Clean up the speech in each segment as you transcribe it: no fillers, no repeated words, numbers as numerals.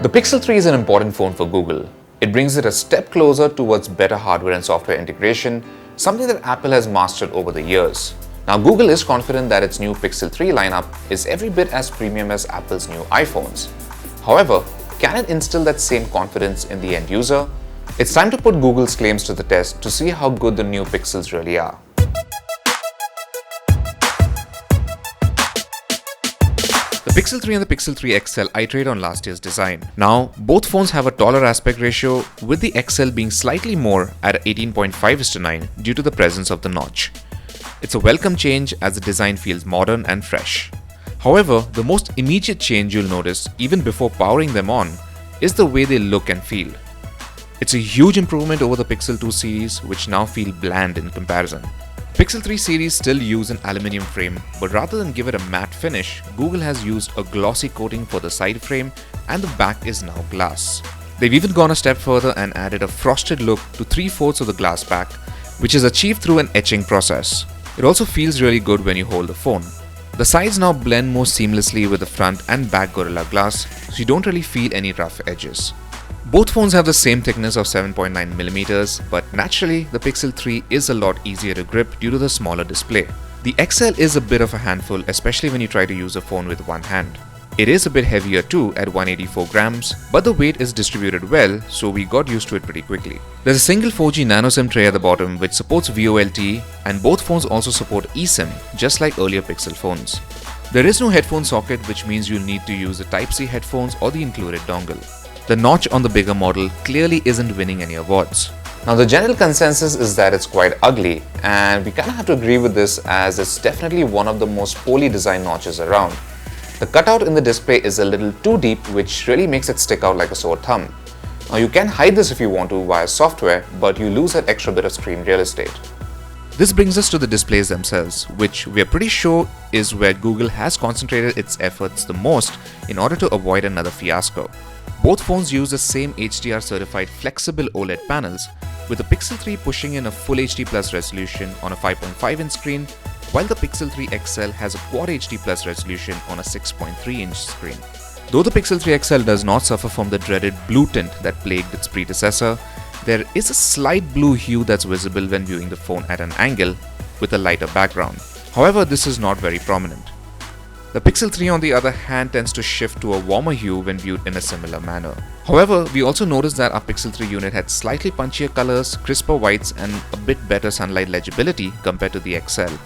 The Pixel 3 is an important phone for Google. It brings it a step closer towards better hardware and software integration, something that Apple has mastered over the years. Now, Google is confident that its new Pixel 3 lineup is every bit as premium as Apple's new iPhones. However, can it instill that same confidence in the end user? It's time to put Google's claims to the test to see how good the new Pixels really are. The Pixel 3 and the Pixel 3 XL iterate on last year's design. Now, both phones have a taller aspect ratio, with the XL being slightly more at 18.5:9 due to the presence of the notch. It's a welcome change as the design feels modern and fresh. However, the most immediate change you'll notice, even before powering them on, is the way they look and feel. It's a huge improvement over the Pixel 2 series, which now feel bland in comparison. Pixel 3 series still use an aluminium frame, but rather than give it a matte finish, Google has used a glossy coating for the side frame and the back is now glass. They've even gone a step further and added a frosted look to 3/4 of the glass back, which is achieved through an etching process. It also feels really good when you hold the phone. The sides now blend more seamlessly with the front and back Gorilla Glass, so you don't really feel any rough edges. Both phones have the same thickness of 7.9mm, but naturally, the Pixel 3 is a lot easier to grip due to the smaller display. The XL is a bit of a handful, especially when you try to use a phone with one hand. It is a bit heavier too at 184 grams, but the weight is distributed well, so we got used to it pretty quickly. There's a single 4G nano SIM tray at the bottom which supports VoLTE, and both phones also support eSIM, just like earlier Pixel phones. There is no headphone socket, which means you'll need to use the Type-C headphones or the included dongle. The notch on the bigger model clearly isn't winning any awards. Now, the general consensus is that it's quite ugly, and we kind of have to agree with this as it's definitely one of the most poorly designed notches around. The cutout in the display is a little too deep, which really makes it stick out like a sore thumb. Now, you can hide this if you want to via software, but you lose that extra bit of screen real estate. This brings us to the displays themselves, which we are pretty sure is where Google has concentrated its efforts the most in order to avoid another fiasco. Both phones use the same HDR certified flexible OLED panels, with the Pixel 3 pushing in a Full HD Plus resolution on a 5.5-inch screen, while the Pixel 3 XL has a Quad HD Plus resolution on a 6.3-inch screen. Though the Pixel 3 XL does not suffer from the dreaded blue tint that plagued its predecessor, there is a slight blue hue that's visible when viewing the phone at an angle with a lighter background. However, this is not very prominent. The Pixel 3 on the other hand tends to shift to a warmer hue when viewed in a similar manner. However, we also noticed that our Pixel 3 unit had slightly punchier colors, crisper whites and a bit better sunlight legibility compared to the XL.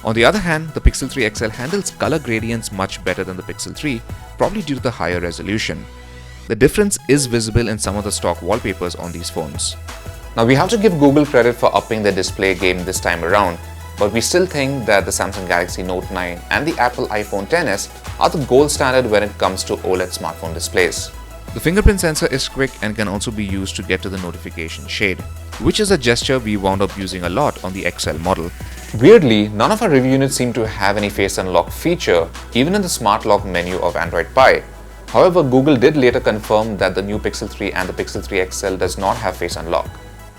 On the other hand, the Pixel 3 XL handles color gradients much better than the Pixel 3, probably due to the higher resolution. The difference is visible in some of the stock wallpapers on these phones. Now, we have to give Google credit for upping their display game this time around, but we still think that the Samsung Galaxy Note 9 and the Apple iPhone XS are the gold standard when it comes to OLED smartphone displays. The fingerprint sensor is quick and can also be used to get to the notification shade, which is a gesture we wound up using a lot on the XL model. Weirdly, none of our review units seem to have any face unlock feature, even in the smart lock menu of Android Pie. However, Google did later confirm that the new Pixel 3 and the Pixel 3 XL does not have face unlock.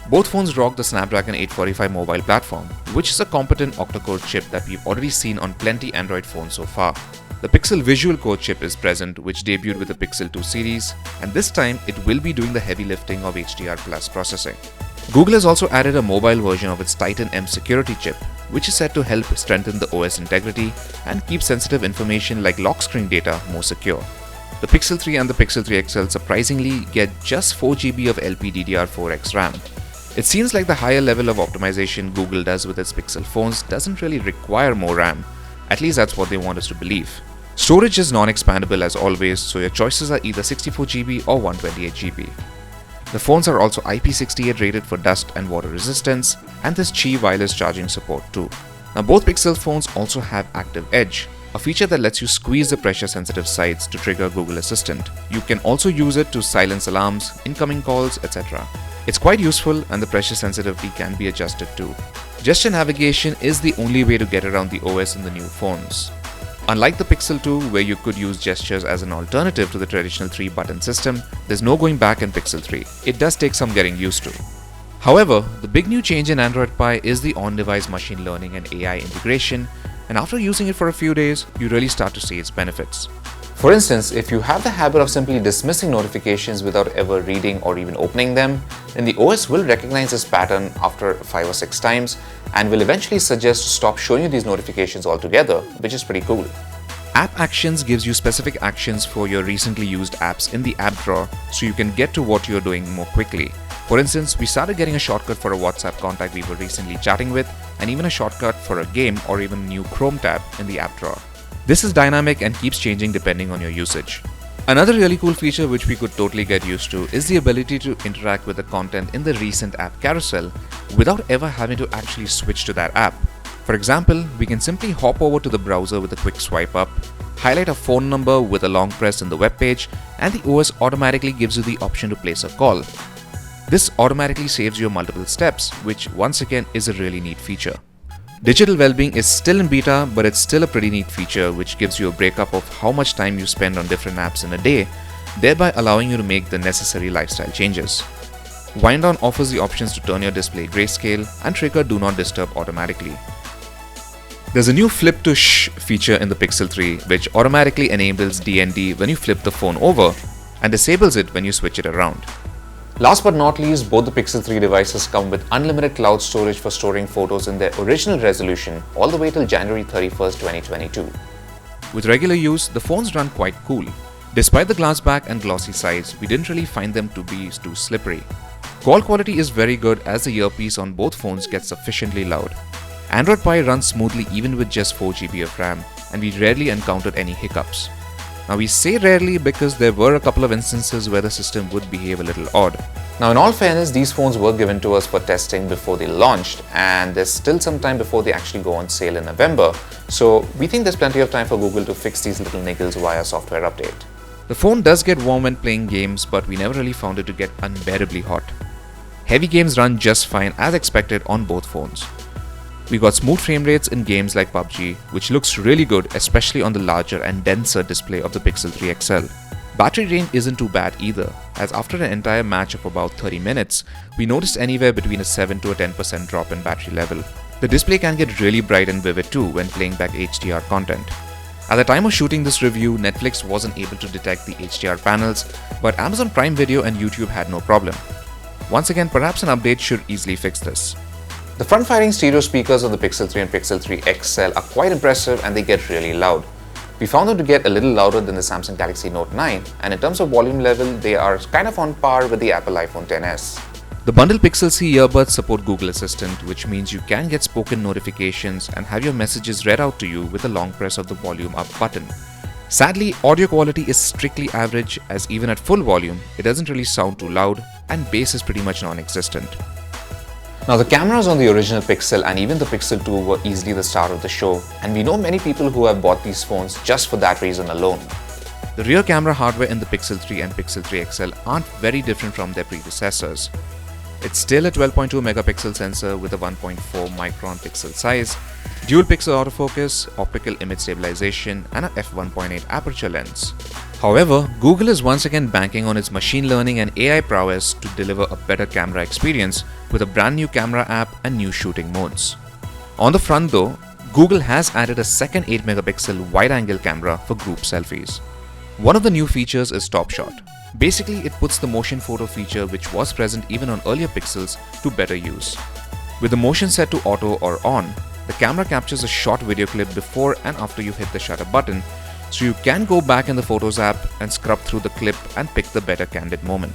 Both phones rock the Snapdragon 845 mobile platform, which is a competent octa-core chip that we've already seen on plenty Android phones so far. The Pixel Visual Core chip is present, which debuted with the Pixel 2 series, and this time it will be doing the heavy lifting of HDR Plus processing. Google has also added a mobile version of its Titan M security chip, which is said to help strengthen the OS integrity and keep sensitive information like lock screen data more secure. The Pixel 3 and the Pixel 3 XL surprisingly get just 4GB of LPDDR4X RAM. It seems like the higher level of optimization Google does with its Pixel phones doesn't really require more RAM, at least that's what they want us to believe. Storage is non-expandable as always, so your choices are either 64GB or 128GB. The phones are also IP68 rated for dust and water resistance, and there's Qi wireless charging support too. Now, both Pixel phones also have Active Edge, a feature that lets you squeeze the pressure-sensitive sides to trigger Google Assistant. You can also use it to silence alarms, incoming calls, etc. It's quite useful, and the pressure sensitivity can be adjusted too. Gesture navigation is the only way to get around the OS in the new phones. Unlike the Pixel 2, where you could use gestures as an alternative to the traditional 3-button system, there's no going back in Pixel 3. It does take some getting used to. However, the big new change in Android Pie is the on-device machine learning and AI integration, and after using it for a few days, you really start to see its benefits. For instance, if you have the habit of simply dismissing notifications without ever reading or even opening them, then the OS will recognize this pattern after 5 or 6 times and will eventually suggest to stop showing you these notifications altogether, which is pretty cool. App Actions gives you specific actions for your recently used apps in the app drawer so you can get to what you're doing more quickly. For instance, we started getting a shortcut for a WhatsApp contact we were recently chatting with, and even a shortcut for a game or even a new Chrome tab in the app drawer. This is dynamic and keeps changing depending on your usage. Another really cool feature which we could totally get used to is the ability to interact with the content in the recent app carousel without ever having to actually switch to that app. For example, we can simply hop over to the browser with a quick swipe up, highlight a phone number with a long press in the web page, and the OS automatically gives you the option to place a call. This automatically saves you multiple steps, which once again is a really neat feature. Digital Wellbeing is still in beta, but it's still a pretty neat feature which gives you a breakup of how much time you spend on different apps in a day, thereby allowing you to make the necessary lifestyle changes. Wind On offers the options to turn your display grayscale and trigger Do Not Disturb automatically. There's a new Flip to Shh feature in the Pixel 3 which automatically enables DND when you flip the phone over and disables it when you switch it around. Last but not least, both the Pixel 3 devices come with unlimited cloud storage for storing photos in their original resolution all the way till January 31st, 2022. With regular use, the phones run quite cool. Despite the glass back and glossy sides, we didn't really find them to be too slippery. Call quality is very good as the earpiece on both phones gets sufficiently loud. Android Pie runs smoothly even with just 4GB of RAM, and we rarely encountered any hiccups. Now we say rarely because there were a couple of instances where the system would behave a little odd. Now in all fairness, these phones were given to us for testing before they launched, and there's still some time before they actually go on sale in November, so we think there's plenty of time for Google to fix these little niggles via software update. The phone does get warm when playing games, but we never really found it to get unbearably hot. Heavy games run just fine as expected on both phones. We got smooth frame rates in games like PUBG, which looks really good especially on the larger and denser display of the Pixel 3 XL. Battery drain isn't too bad either, as after an entire match of about 30 minutes, we noticed anywhere between a 7 to a 10% drop in battery level. The display can get really bright and vivid too when playing back HDR content. At the time of shooting this review, Netflix wasn't able to detect the HDR panels, but Amazon Prime Video and YouTube had no problem. Once again, perhaps an update should easily fix this. The front-firing stereo speakers on the Pixel 3 and Pixel 3 XL are quite impressive and they get really loud. We found them to get a little louder than the Samsung Galaxy Note 9, and in terms of volume level, they are kind of on par with the Apple iPhone XS. The bundled Pixel C earbuds support Google Assistant, which means you can get spoken notifications and have your messages read out to you with a long press of the volume up button. Sadly, audio quality is strictly average, as even at full volume, it doesn't really sound too loud, and bass is pretty much non-existent. Now the cameras on the original Pixel and even the Pixel 2 were easily the star of the show, and we know many people who have bought these phones just for that reason alone. The rear camera hardware in the Pixel 3 and Pixel 3 XL aren't very different from their predecessors. It's still a 12.2 megapixel sensor with a 1.4 micron pixel size, dual pixel autofocus, optical image stabilization, and a f1.8 aperture lens. However, Google is once again banking on its machine learning and AI prowess to deliver a better camera experience with a brand new camera app and new shooting modes. On the front though, Google has added a second 8 megapixel wide-angle camera for group selfies. One of the new features is Top Shot. Basically, it puts the motion photo feature, which was present even on earlier Pixels, to better use. With the motion set to auto or on, the camera captures a short video clip before and after you hit the shutter button, so you can go back in the Photos app and scrub through the clip and pick the better candid moment.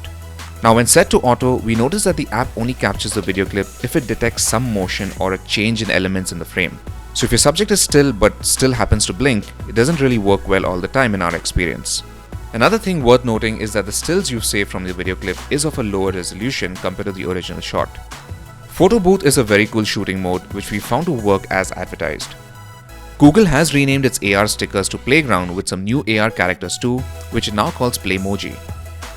Now when set to auto, we notice that the app only captures the video clip if it detects some motion or a change in elements in the frame. So if your subject is still but still happens to blink, it doesn't really work well all the time in our experience. Another thing worth noting is that the stills you've saved from the video clip is of a lower resolution compared to the original shot. Photo Booth is a very cool shooting mode which we found to work as advertised. Google has renamed its AR stickers to Playground with some new AR characters too, which it now calls Playmoji.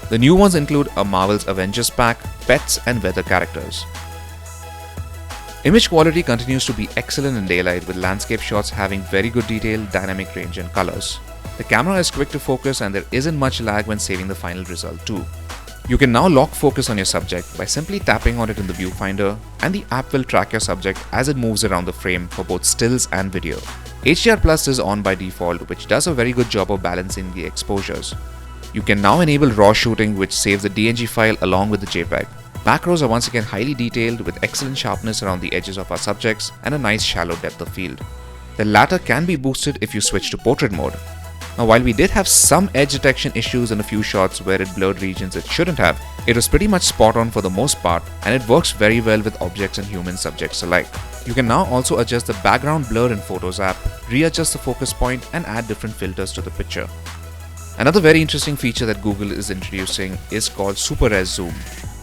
The new ones include a Marvel's Avengers pack, pets, and weather characters. Image quality continues to be excellent in daylight, with landscape shots having very good detail, dynamic range, and colors. The camera is quick to focus and there isn't much lag when saving the final result too. You can now lock focus on your subject by simply tapping on it in the viewfinder, and the app will track your subject as it moves around the frame for both stills and video. HDR Plus is on by default, which does a very good job of balancing the exposures. You can now enable RAW shooting, which saves the DNG file along with the JPEG. Macros are once again highly detailed with excellent sharpness around the edges of our subjects and a nice shallow depth of field. The latter can be boosted if you switch to portrait mode. Now, while we did have some edge detection issues in a few shots where it blurred regions it shouldn't have, it was pretty much spot on for the most part, and it works very well with objects and human subjects alike. You can now also adjust the background blur in Photos app, readjust the focus point, and add different filters to the picture. Another very interesting feature that Google is introducing is called Super Res Zoom,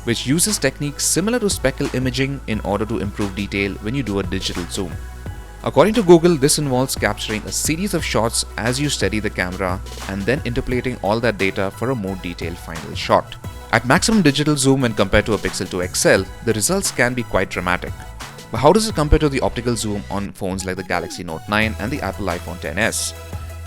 which uses techniques similar to speckle imaging in order to improve detail when you do a digital zoom. According to Google, this involves capturing a series of shots as you steady the camera and then interpolating all that data for a more detailed final shot. At maximum digital zoom when compared to a Pixel 2 XL, the results can be quite dramatic. But how does it compare to the optical zoom on phones like the Galaxy Note 9 and the Apple iPhone XS?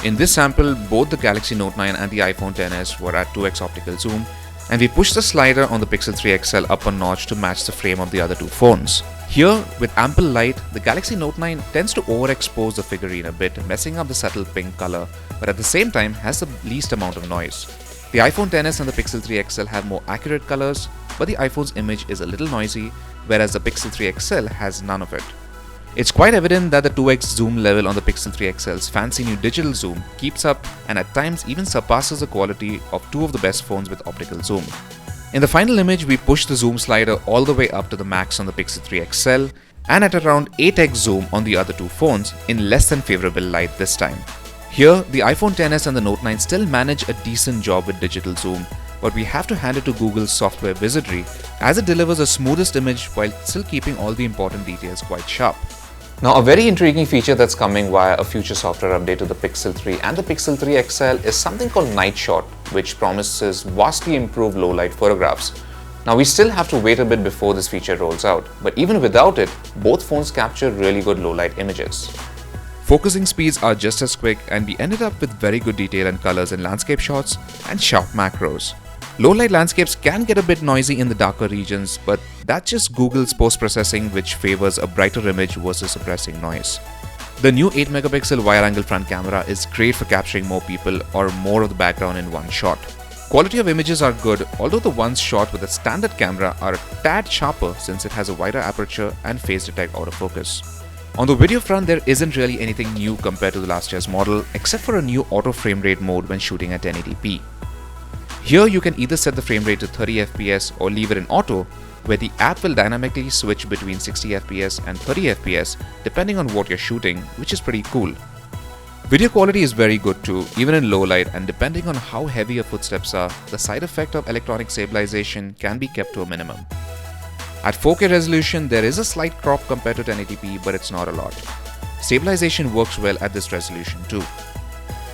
In this sample, both the Galaxy Note 9 and the iPhone XS were at 2x optical zoom, and we pushed the slider on the Pixel 3 XL up a notch to match the frame of the other two phones. Here, with ample light, the Galaxy Note 9 tends to overexpose the figurine a bit, messing up the subtle pink color, but at the same time has the least amount of noise. The iPhone XS and the Pixel 3 XL have more accurate colors, but the iPhone's image is a little noisy, whereas the Pixel 3 XL has none of it. It's quite evident that the 2x zoom level on the Pixel 3 XL's fancy new digital zoom keeps up and at times even surpasses the quality of two of the best phones with optical zoom. In the final image, we pushed the zoom slider all the way up to the max on the Pixel 3 XL and at around 8x zoom on the other two phones in less than favorable light this time. Here, the iPhone XS and the Note 9 still manage a decent job with digital zoom, but we have to hand it to Google's software wizardry as it delivers the smoothest image while still keeping all the important details quite sharp. Now, a very intriguing feature that's coming via a future software update to the Pixel 3 and the Pixel 3 XL is something called Night Shot, which promises vastly improved low-light photographs. Now, we still have to wait a bit before this feature rolls out, but even without it, both phones capture really good low-light images. Focusing speeds are just as quick, and we ended up with very good detail and colors in landscape shots and sharp macros. Low-light landscapes can get a bit noisy in the darker regions, but that's just Google's post-processing, which favors a brighter image versus suppressing noise. The new 8-megapixel wide-angle front camera is great for capturing more people or more of the background in one shot. Quality of images are good, although the ones shot with a standard camera are a tad sharper since it has a wider aperture and phase detect autofocus. On the video front, there isn't really anything new compared to the last year's model, except for a new auto frame rate mode when shooting at 1080p. Here you can either set the frame rate to 30 FPS or leave it in auto, where the app will dynamically switch between 60 FPS and 30 FPS depending on what you're shooting, which is pretty cool. Video quality is very good too, even in low light, and depending on how heavy your footsteps are, the side effect of electronic stabilization can be kept to a minimum. At 4K resolution, there is a slight crop compared to 1080p, but it's not a lot. Stabilization works well at this resolution too.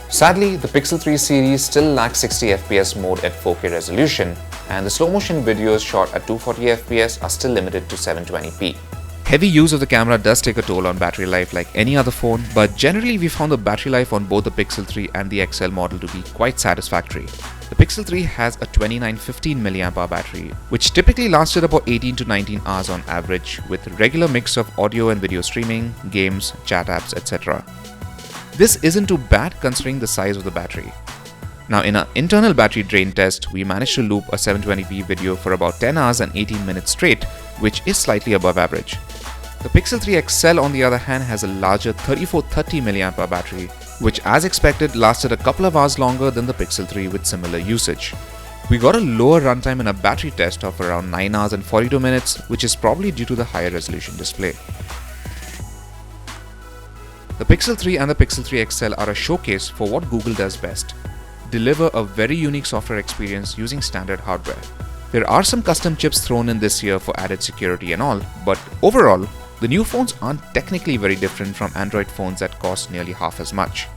Sadly, the Pixel 3 series still lacks 60 FPS mode at 4K resolution, and the slow motion videos shot at 240 FPS are still limited to 720p. Heavy use of the camera does take a toll on battery life like any other phone, but generally we found the battery life on both the Pixel 3 and the XL model to be quite satisfactory. The Pixel 3 has a 2915 mAh battery, which typically lasted about 18 to 19 hours on average, with a regular mix of audio and video streaming, games, chat apps, etc. This isn't too bad considering the size of the battery. Now, in our internal battery drain test, we managed to loop a 720p video for about 10 hours and 18 minutes straight, which is slightly above average. The Pixel 3 XL on the other hand has a larger 3430 mAh battery, which as expected lasted a couple of hours longer than the Pixel 3 with similar usage. We got a lower runtime in a battery test of around 9 hours and 42 minutes, which is probably due to the higher resolution display. The Pixel 3 and the Pixel 3 XL are a showcase for what Google does best: deliver a very unique software experience using standard hardware. There are some custom chips thrown in this year for added security and all, but overall, the new phones aren't technically very different from Android phones that cost nearly half as much.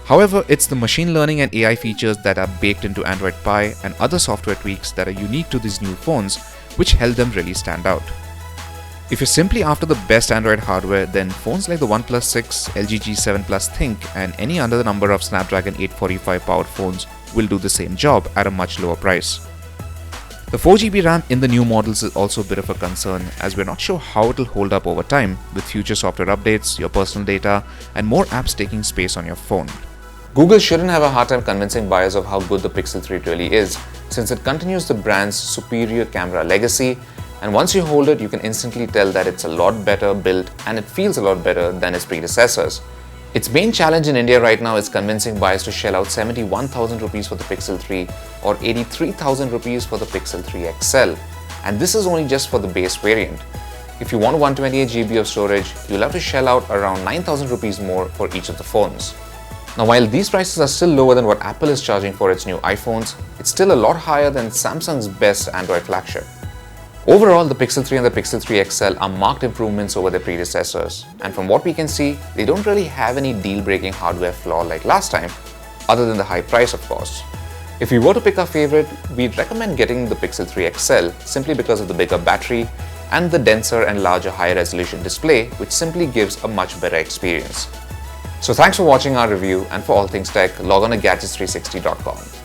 However, it's the machine learning and AI features that are baked into Android Pie and other software tweaks that are unique to these new phones which help them really stand out. If you're simply after the best Android hardware, then phones like the OnePlus 6, LG G7 Plus Think, and any other number of Snapdragon 845 powered phones will do the same job at a much lower price. The 4GB RAM in the new models is also a bit of a concern, as we're not sure how it'll hold up over time with future software updates, your personal data, and more apps taking space on your phone. Google shouldn't have a hard time convincing buyers of how good the Pixel 3 really is, since it continues the brand's superior camera legacy, and once you hold it, you can instantly tell that it's a lot better built and it feels a lot better than its predecessors. Its main challenge in India right now is convincing buyers to shell out 71,000 rupees for the Pixel 3 or 83,000 rupees for the Pixel 3 XL. And this is only just for the base variant. If you want 128GB of storage, you'll have to shell out around 9,000 rupees more for each of the phones. Now, while these prices are still lower than what Apple is charging for its new iPhones, it's still a lot higher than Samsung's best Android flagship. Overall, the Pixel 3 and the Pixel 3 XL are marked improvements over their predecessors, and from what we can see, they don't really have any deal-breaking hardware flaw like last time, other than the high price, of course. If we were to pick our favorite, we'd recommend getting the Pixel 3 XL simply because of the bigger battery and the denser and larger high-resolution display, which simply gives a much better experience. So thanks for watching our review, and for all things tech, log on to gadgets360.com.